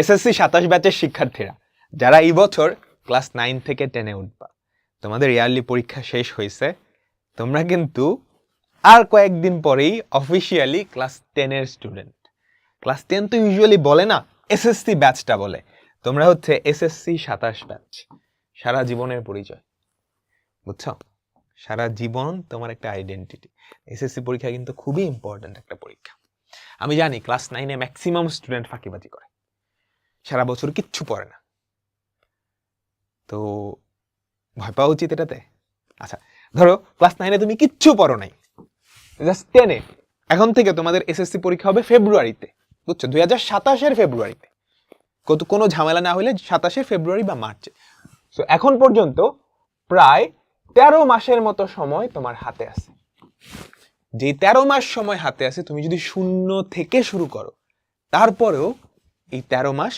SSC 27 ব্যাচের শিক্ষার্থীরা যারা এই বছর ক্লাস 9 থেকে 10-এ উঠবা, তোমাদের ইয়ারলি পরীক্ষা শেষ হয়েছে। তোমরা কিন্তু আর কয়েকদিন পরেই অফিসিয়ালি ক্লাস 10-এর স্টুডেন্ট। ক্লাস 10 তো ইউজুয়ালি বলে না, এসএসসি ব্যাচটা বলে। তোমরা হচ্ছে এসএসসি 27 ব্যাচ। সারা জীবনের পরিচয়, বুঝছো? সারা জীবন তোমার একটা আইডেন্টিটি। এসএসসি পরীক্ষা কিন্তু খুবই ইম্পর্ট্যান্ট একটা পরীক্ষা। আমি জানি ক্লাস 9-এ ম্যাক্সিমাম স্টুডেন্ট ফাঁকিবাজি করে, সারা বছর কিচ্ছু পড়ে না। তো ভয় পাওয়া উচিত এটাতে? আচ্ছা, ধরো ক্লাস 9-এ তুমি কিচ্ছু পড়ো নাই, জাস্ট 10-এ। এখন থেকে তোমাদের এসএসসি পরীক্ষা হবে ফেব্রুয়ারিতে, বুঝছো? 2027-এর ফেব্রুয়ারিতে, কোনো ঝামেলা না হলে 27-এর ফেব্রুয়ারি বা মার্চে। সো এখন পর্যন্ত প্রায় 13 মাসের মতো সময় তোমার হাতে আছে। যে 13 মাস সময় হাতে আছে, তুমি যদি শূন্য থেকে শুরু করো, তারপরেও এই 13 মাস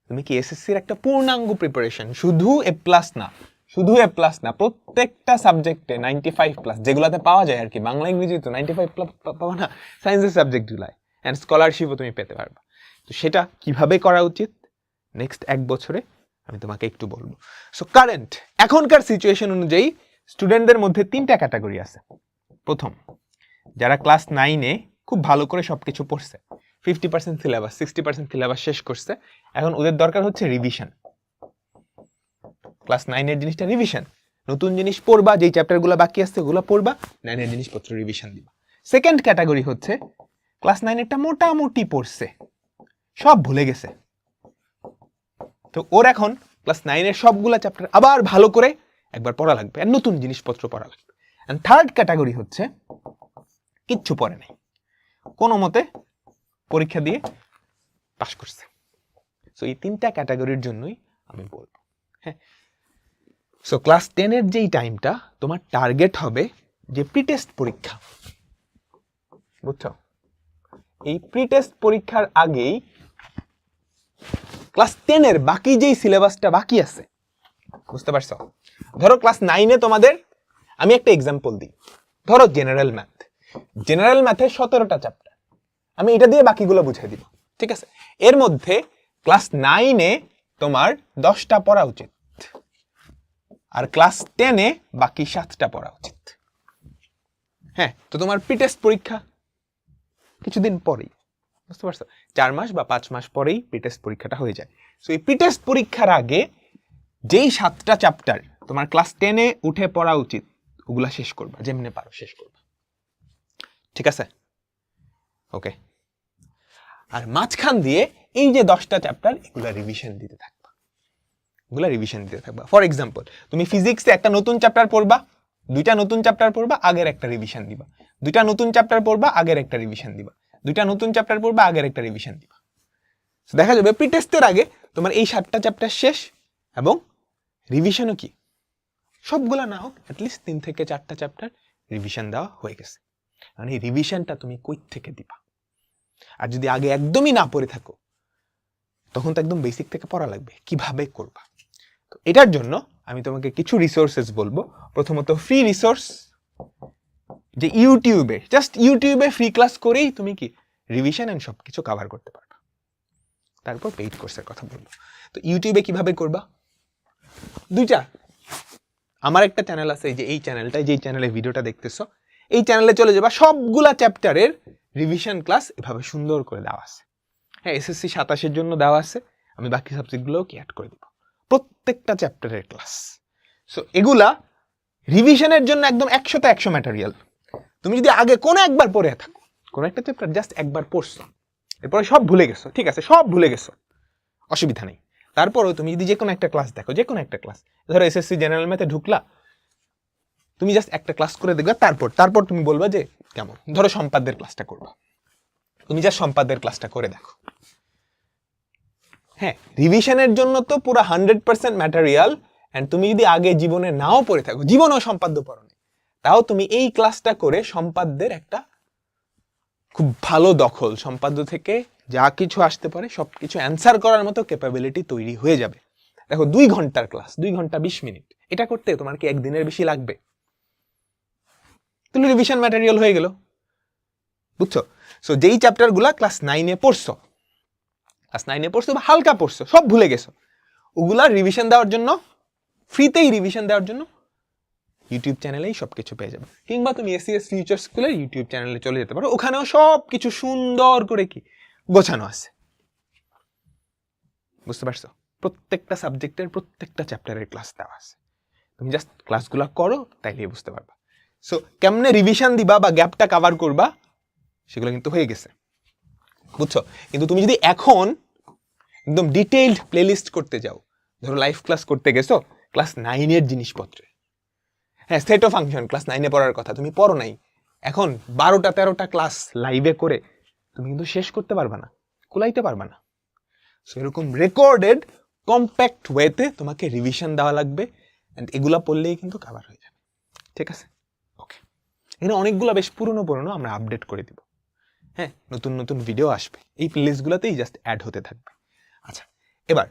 তুমি কি এসএসসির একটা পূর্ণাঙ্গ প্রিপারেশন, শুধু এ প্লাস না, প্রত্যেকটা সাবজেক্টে 95+, যেগুলোতে পাওয়া যায় আর কি। বাংলা ইংরেজি তো 95+ পাবো না, সায়েন্সের সাবজেক্টগুলাই, অ্যান্ড স্কলারশিপও তুমি পেতে পারবা। তো সেটা কিভাবে করা উচিত নেক্সট 1 বছরে আমি তোমাকে একটু বলবো। সো কারেন্ট এখনকার সিচুয়েশন অনুযায়ী স্টুডেন্টদের মধ্যে 3টা ক্যাটাগরি আছে। প্রথম, যারা ক্লাস 9-এ খুব ভালো করে সবকিছু পড়ছে, 50% সিলেবাস, 60% সিলেবাস শেষ করছে, এখন ওদের দরকার হচ্ছে রিভিশন। ক্লাস 9-এর জিনিসটা রিভিশন, নতুন জিনিস পড়বা, যেই চ্যাপ্টারগুলো বাকি আছে ওগুলো পড়বা, 9-এর জিনিসপত্র রিভিশন দিবা। সেকেন্ড ক্যাটাগরি হচ্ছে ক্লাস 9-এরটা মোটামুটি পড়ছে, সব ভুলে গেছে, তো ওর এখন ক্লাস 9-এর সবগুলা চ্যাপ্টার আবার ভালো করে একবার পড়া লাগবে, আর নতুন জিনিসপত্র পড়া লাগবে। এন্ড থার্ড ক্যাটাগরি হচ্ছে কিচ্ছু পড়ে নাই, কোনো মতে পরীক্ষা দিয়ে পাস করছে। সো এই 3টা ক্যাটাগরির জন্যই আমি বলবো। হ্যাঁ, সো ক্লাস 10-এর যেই টাইমটা তোমার টার্গেট হবে যে প্রি টেস্ট পরীক্ষা, বুঝছো? এই প্রি টেস্ট পরীক্ষার আগেই ক্লাস 10-এর বাকি যেই সিলেবাসটা বাকি আছে, বুঝতে পারছো? ধরো ক্লাস 9-এ তোমাদের, আমি একটা এক্সাম্পল দিই, ধরো জেনারেল ম্যাথের 17টা চ্যাপ্টার, আমি এটা দিয়ে বাকিগুলো বুঝিয়ে দিব, ঠিক আছে? এর মধ্যে ক্লাস 9-এ তোমার 10টা পড়া উচিত, আর ক্লাস 10-এ বাকি 7টা পড়া উচিত। হ্যাঁ, তো তোমার প্রি টেস্ট পরীক্ষা কিছুদিন পরেই, বুঝতে পারছো? 4 মাস বা 5 মাস পরেই প্রি টেস্ট পরীক্ষাটা হয়ে যায়। সো এই প্রি টেস্ট পরীক্ষার আগে যেই 7টা চ্যাপ্টার তোমার ক্লাস 10-এ উঠে পড়া উচিত, ওগুলা শেষ করবা, যেমনে পারো শেষ করবা, ঠিক আছে? ওকে। আর মাঝখান দিয়ে এই যে 10টা চ্যাপ্টার, এগুলা রিভিশন দিতে থাকবা, ফর এক্সাম্পল, তুমি ফিজিক্সে একটা নতুন চ্যাপ্টার পড়বা, 2টা নতুন চ্যাপ্টার পড়বা, আগের একটা রিভিশন দিবা, 2টা নতুন চ্যাপ্টার পড়বা, আগের একটা রিভিশন দিবা, 2টা নতুন চ্যাপ্টার পড়বা, আগের একটা রিভিশন দিবা। দেখা যাবে প্রি টেস্টের আগে তোমার এই 7টা চ্যাপ্টার শেষ, এবং রিভিশনও কি সবগুলা না হোক, অ্যাটলিস্ট 3 থেকে 4টা চ্যাপ্টার রিভিশন দেওয়া হয়ে গেছে। মানে এই রিভিশনটা তুমি কই থেকে দিবা? আর যদি আগে একদমই না পড়ে থাকো, তখন তো একদম বেসিক থেকে পড়া লাগবে, কিভাবে করবা? তো এটার জন্য আমি তোমাকে কিছু রিসোর্সেস বলবো। প্রথমত ফ্রি রিসোর্স, যে ইউটিউবে ফ্রি ক্লাস করেই তুমি কি রিভিশন এন্ড সবকিছু কভার করতে পারবা। তারপর পেইড কোর্সের কথা বলবো। তো ইউটিউবে কিভাবে করবা? 2টা, আমার একটা চ্যানেল আছে, এই চ্যানেলটাই, যেই চ্যানেলে ভিডিওটা দেখতেছো, এই চ্যানেলে চলে যাবা, সবগুলা চ্যাপ্টারের রিভিশন ক্লাস এভাবে সুন্দর করে দেওয়া আছে। হ্যাঁ, এসএসসি 27-এর জন্য দেওয়া আছে, আমি বাকি সাবজেক্টগুলোও কি অ্যাড করে দিব, প্রত্যেকটা চ্যাপ্টারের ক্লাস। সো এগুলা রিভিশনের জন্য একদম 100তে 100 ম্যাটেরিয়াল। তুমি যদি আগে কোনো একবার পড়ে থাকো, কোনো একটা চ্যাপ্টার জাস্ট একবার পড়ছো, এরপরে সব ভুলে গেছো, ঠিক আছে, সব ভুলে গেছো, অসুবিধা নেই। তারপরেও তুমি যদি যে কোনো একটা ক্লাস দেখো, যে কোনো একটা ক্লাস, ধরো এসএসসি জেনারেল ম্যাথে ঢুকলা, তুমি জাস্ট একটা ক্লাস করে দেখবা, তারপর তুমি বলবা যে কেমন। ধরো সম্পাদ্যের ক্লাসটা করবা, তুমি জাস্ট সম্পাদ্যের ক্লাসটা করে দেখো। হ্যাঁ, রিভিশনের জন্য তো পুরো 100% ম্যাটেরিয়াল। এন্ড তুমি যদি আগে জীবনে নাও পড়ে থাকো, জীবনেও সম্পাদ্য পড়ো না, তাও তুমি এই ক্লাসটা করে সম্পাদ্যের একটা খুব ভালো দখল, সম্পাদ্য থেকে যা কিছু আসতে পারে সবকিছু অ্যান্সার করার মতো ক্যাপাবিলিটি তৈরি হয়ে যাবে। দেখো 2 ঘন্টার ক্লাস, 2 ঘন্টা 20 মিনিট, এটা করতে তোমার কি একদিনের বেশি লাগবে? তুমি রিভিশন ম্যাটেরিয়াল হয়ে গেল, বুঝছো? সো যেই চ্যাপ্টারগুলা ক্লাস 9-এ পড়ছো, ক্লাস 9-এ পড়ছো বা হালকা পড়ছো, সব ভুলে গেছো, ওগুলা রিভিশন দেওয়ার জন্য, ফ্রিতেই রিভিশন দেওয়ার জন্য ইউটিউব চ্যানেলেই সবকিছু পেয়ে যাবে। কিংবা তুমি এসিএস ফিউচার স্কুলের ইউটিউব চ্যানেলে চলে যেতে পারো, ওখানেও সব কিছু সুন্দর করে কি গোছানো আছে। বুঝতে পারছো? প্রত্যেকটা সাবজেক্টের প্রত্যেকটা চ্যাপ্টারের ক্লাস দেওয়া আছে, তুমি জাস্ট ক্লাসগুলো করো, তাইলেই বুঝতে পারবা। সো কেমনে রিভিশন দিবা বা গ্যাপটা কভার করবা সেগুলো কিন্তু হয়ে গেছে, বুঝছো? কিন্তু তুমি যদি এখন একদম ডিটেইলড প্লেলিস্ট করতে যাও, ধরো লাইভ ক্লাস করতে গেছো ক্লাস 9-এর জিনিসপত্রে, হ্যাঁ সেট অফ ফাংশন ক্লাস 9-এ পড়ার কথা, তুমি পড়ো নাই, এখন 12টা-13টা ক্লাস লাইভে করে তুমি কিন্তু শেষ করতে পারবা না, কুলাইতে পারবা না। সো এরকম রেকর্ডেড কম্প্যাক্ট ওয়েতে তোমাকে রিভিশন দেওয়া লাগবে, অ্যান্ড এগুলা পড়লেই কিন্তু কভার হয়ে যাবে। ঠিক আছে, ওকে। এখানে অনেকগুলো বেশ পুরনো আমরা আপডেট করে দিব। হ্যাঁ, নতুন নতুন ভিডিও আসবে, এই প্লেলিস্টগুলোতেই জাস্ট অ্যাড হতে থাকবে। আচ্ছা, এবার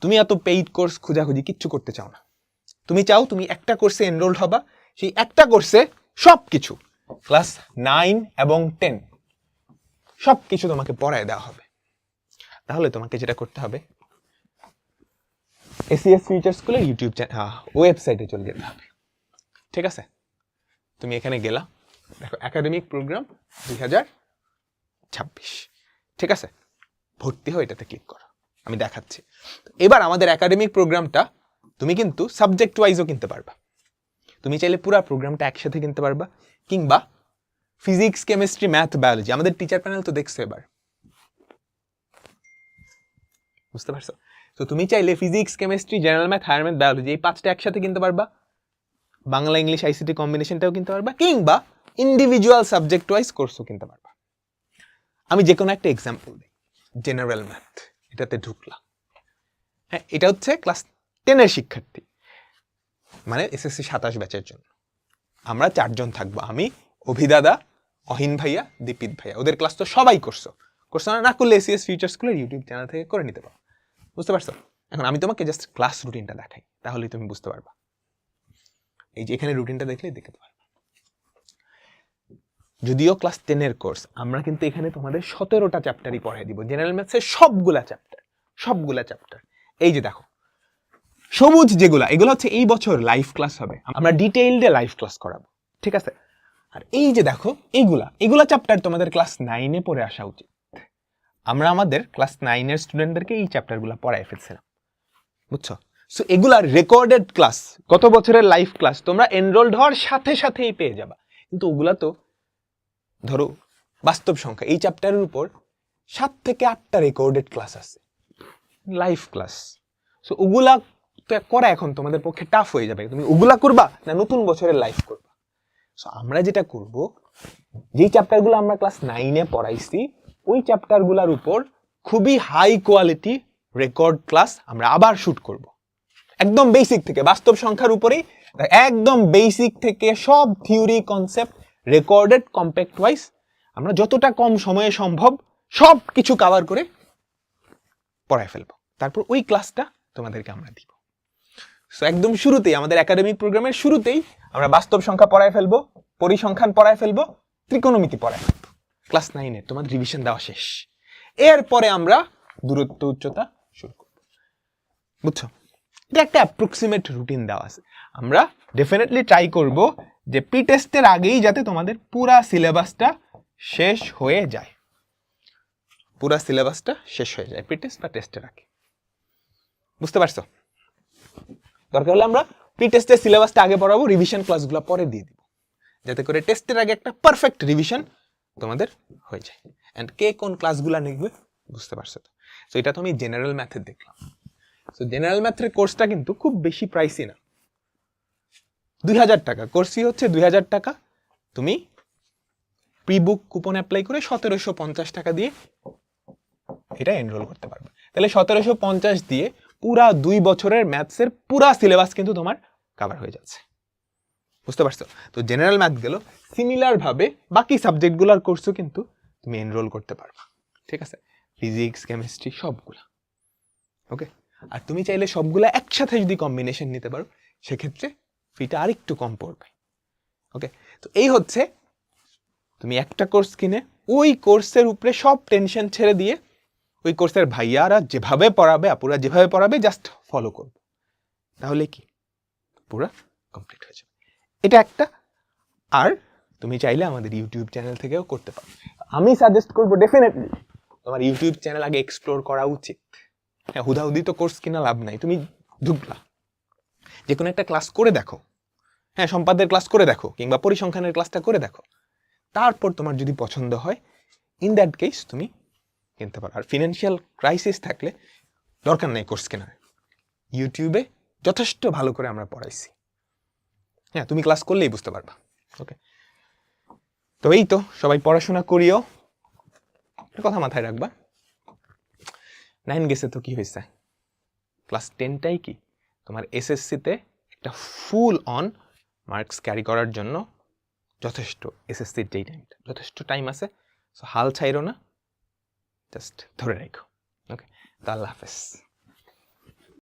তুমি এত পেইড কোর্স খোঁজাখুঁজি কিচ্ছু করতে চাও না, তুমি চাও তুমি একটা কোর্সে এনরোল হবা, সেই একটা কোর্সে সব কিছু ক্লাস 9 এবং 10 সব কিছু তোমাকে পড়ায় দেওয়া হবে। তাহলে তোমাকে যেটা করতে হবে, এসিএস ফিউচার স্কুলের ইউটিউব ওয়েবসাইটে চলে যেতে হবে। ঠিক আছে, তুমি এখানে গেলা, দেখো একাডেমিক প্রোগ্রাম 2026, ঠিক আছে, ভর্তি হয়ে এটাতে ক্লিক করো, আমি দেখাচ্ছি। এবার আমাদের একাডেমিক প্রোগ্রামটা তুমি কিন্তু সাবজেক্ট ওয়াইজও কিনতে পারবা, তুমি চাইলে পুরো প্রোগ্রামটা একসাথে কিনতে পারবা, কিংবা ফিজিক্স, কেমিস্ট্রি, ম্যাথ, বায়োলজি, আমাদের টিচার প্যানেল তো দেখছো এবার, বুঝতে পারছো? তো তুমি চাইলে physics, chemistry, general math, higher math, biology এই 5টা একসাথে কিনতে পারবা, বাংলা, ইংলিশ, আইসিটি কম্বিনেশনটাও কিনতে পারবা, কিংবা ইন্ডিভিজুয়াল সাবজেক্ট ওয়াইজ কোর্সও কিনতে পারবা। আমি যে কোনো একটা এক্সাম্পল দিই, জেনারেল ম্যাথ, এটাতে ঢুকলা, হ্যাঁ এটা হচ্ছে ক্লাস 10-এর শিক্ষার্থী, মানে এসএসসি 27 ব্যাচের জন্য। আমরা 4 জন থাকবো, আমি, অভিদাদা, অহিন ভাইয়া, দীপিত ভাইয়া, ওদের ক্লাস তো সবাই করছো না করলে এসিএস ফিউচার স্কুলের ইউটিউব চ্যানেল থেকে করে নিতে পারো, বুঝতে পারছো? এখন আমি তোমাকে জাস্ট ক্লাস রুটিনটা দেখাই, তাহলেই তুমি বুঝতে পারবা। এই যে এখানে রুটিনটা দেখলেই দেখতে পারবা। যদিও ক্লাস 10-এর কোর্স, আমরা কিন্তু এখানে তোমাদের 17টা চ্যাপ্টারই পড়াই দিব, জেনারেল ম্যাথসের সবগুলা চ্যাপ্টার। এই যে দেখো সবুজ যেগুলা, এগুলো হচ্ছে এই বছর লাইভ ক্লাস হবে, আমরা ডিটেইলডে লাইভ ক্লাস করাবো, ঠিক আছে? আর এই যে দেখো এইগুলা চ্যাপ্টার তোমাদের ক্লাস 9-এ পড়ে আসা উচিত। আমরা আমাদের ক্লাস 9-এর স্টুডেন্টদেরকে এই চ্যাপ্টারগুলো পড়াই ফেলছিলাম, বুঝছো? সো এগুলার রেকর্ডেড ক্লাস, গত বছরের লাইভ ক্লাস তোমরা এনরোলড হওয়ার সাথে সাথেই পেয়ে যাবা, কিন্তু ওগুলা তো ধরো বাস্তব সংখ্যা, এই চ্যাপ্টারের উপর 7 থেকে 8টা রেকর্ডেড ক্লাস আছে, লাইভ ক্লাস। সো ওগুলা তো করা এখন তোমাদের পক্ষে টাফ হয়ে যাবে, তুমি ওগুলা করবা না নতুন বছরের লাইভ করবা। সো আমরা যেটা করব, যেই চ্যাপ্টারগুলো আমরা ক্লাস 9-এ পড়াইছি ওই চ্যাপ্টারগুলোর উপর খুবই হাই কোয়ালিটি রেকর্ড ক্লাস আমরা আবার শুট করব, একদম বেসিক থেকে, বাস্তব সংখ্যার উপরেই একদম বেসিক থেকে সব theory concept recorded compact wise আমরা যতটা কম সময়ে সম্ভব সব কিছু কভার করে পড়ায় ফেলবো, তারপর ওই ক্লাসটা তোমাদেরকে আমরা দিব। সো একদম শুরুতেই আমাদের একাডেমিক প্রোগ্রামের শুরুতেই আমরা বাস্তব সংখ্যা পড়ায় ফেলবো, পরিসংখ্যান পড়ায় ফেলবো, ত্রিকোণমিতি পড়ায় ফেলবো, ক্লাস 9-এ তোমাদের রিভিশন দেওয়া শেষ। এরপরে আমরা দূরত্ব উচ্চতা শুরু করব, বুঝছো? এটা একটা অ্যাপ্রক্সিমেট রুটিন দেওয়া আছে, আমরা ডেফিনেটলি ট্রাই করব যে প্রি টেস্টের আগেই যাতে তোমাদের পুরা সিলেবাসটা শেষ হয়ে যায়, প্রি টেস্ট বা টেস্টের আগে, বুঝতে পারছো? দরকার হলে আমরা প্রি টেস্টের সিলেবাসটা আগে পড়াবো, রিভিশন ক্লাসগুলো পরে দিয়ে দিব, যাতে করে টেস্টের আগে একটা পারফেক্ট রিভিশন তোমাদের হয়ে যায়। এন্ড কে কোন ক্লাসগুলো নিবে বুঝতে পারছো তো? সো এটা তো আমি জেনারেল ম্যাথে দেখলাম। সো জেনারেল ম্যাথের কোর্সটা কিন্তু খুব বেশি প্রাইসই না, 2000 টাকা কোর্স ফি হচ্ছে 2000 টাকা। তুমি প্রি বুক কুপন অ্যাপ্লাই করে 1750 টাকা দিয়ে এটা এনরোল করতে পারবে। তাহলে 1750 দিয়ে পুরা 2 বছরের ম্যাথসের পুরা সিলেবাস কিন্তু তোমার কভার হয়ে যাচ্ছে, বুঝতে পারছো? তো জেনারেল ম্যাথ গেল, সিমিলার ভাবে বাকি সাবজেক্টগুলোর কোর্সও কিন্তু তুমি এনরোল করতে পারবা, ঠিক আছে? ফিজিক্স, কেমিস্ট্রি সবগুলা, ওকে? আর তুমি চাইলে সবগুলা একসাথে যদি কম্বিনেশন নিতে পারো সেক্ষেত্রে ফিটা আরেকটু কম পড়বে, ওকে? তো এই হচ্ছে তুমি একটা কোর্স কিনে ওই কোর্সের উপরে সব টেনশন ছেড়ে দিয়ে ওই কোর্সের ভাইয়ারা যেভাবে পড়াবে, আপুরা যেভাবে পড়াবে জাস্ট ফলো করবো, তাহলে কি পুরো কমপ্লিট হয়ে যাবে। এটা একটা। আর তুমি চাইলে আমাদের ইউটিউব চ্যানেল থেকেও করতে পারো। আমি সাজেস্ট করবো ডেফিনেটলি তোমার ইউটিউব চ্যানেল আগে এক্সপ্লোর করা উচিত। হ্যাঁ, হুদাহুদি তো কোর্স কিনা লাভ নাই, তুমি ঢুকলা, যে কোনো একটা ক্লাস করে দেখো, হ্যাঁ সম্পাদের ক্লাস করে দেখো কিংবা পরিসংখ্যানের ক্লাসটা করে দেখো, তারপর তোমার যদি পছন্দ হয় ইন দ্যাট কেস তুমি কিনতে পারো। আর ফিনান্সিয়াল ক্রাইসিস থাকলে দরকার নেই কোর্স কেনার, ইউটিউবে যথেষ্ট ভালো করে আমরা পড়াইছি, হ্যাঁ তুমি ক্লাস করলেই বুঝতে পারবা। ওকে, তো এই তো সবাই পড়াশোনা করিও, কথা মাথায় রাখবা 9 গেছে তো কি হয়েছে, ক্লাস 10টাই কি তোমার এসএসসিতে একটা ফুল অন মার্কস ক্যারি করার জন্য যথেষ্ট। এসএসসির যেই টাইমটা যথেষ্ট টাইম আছে, সো হাল ছাইরো না, জাস্ট ধরে রাখো। ওকে, তো আল্লাহ হাফেজ।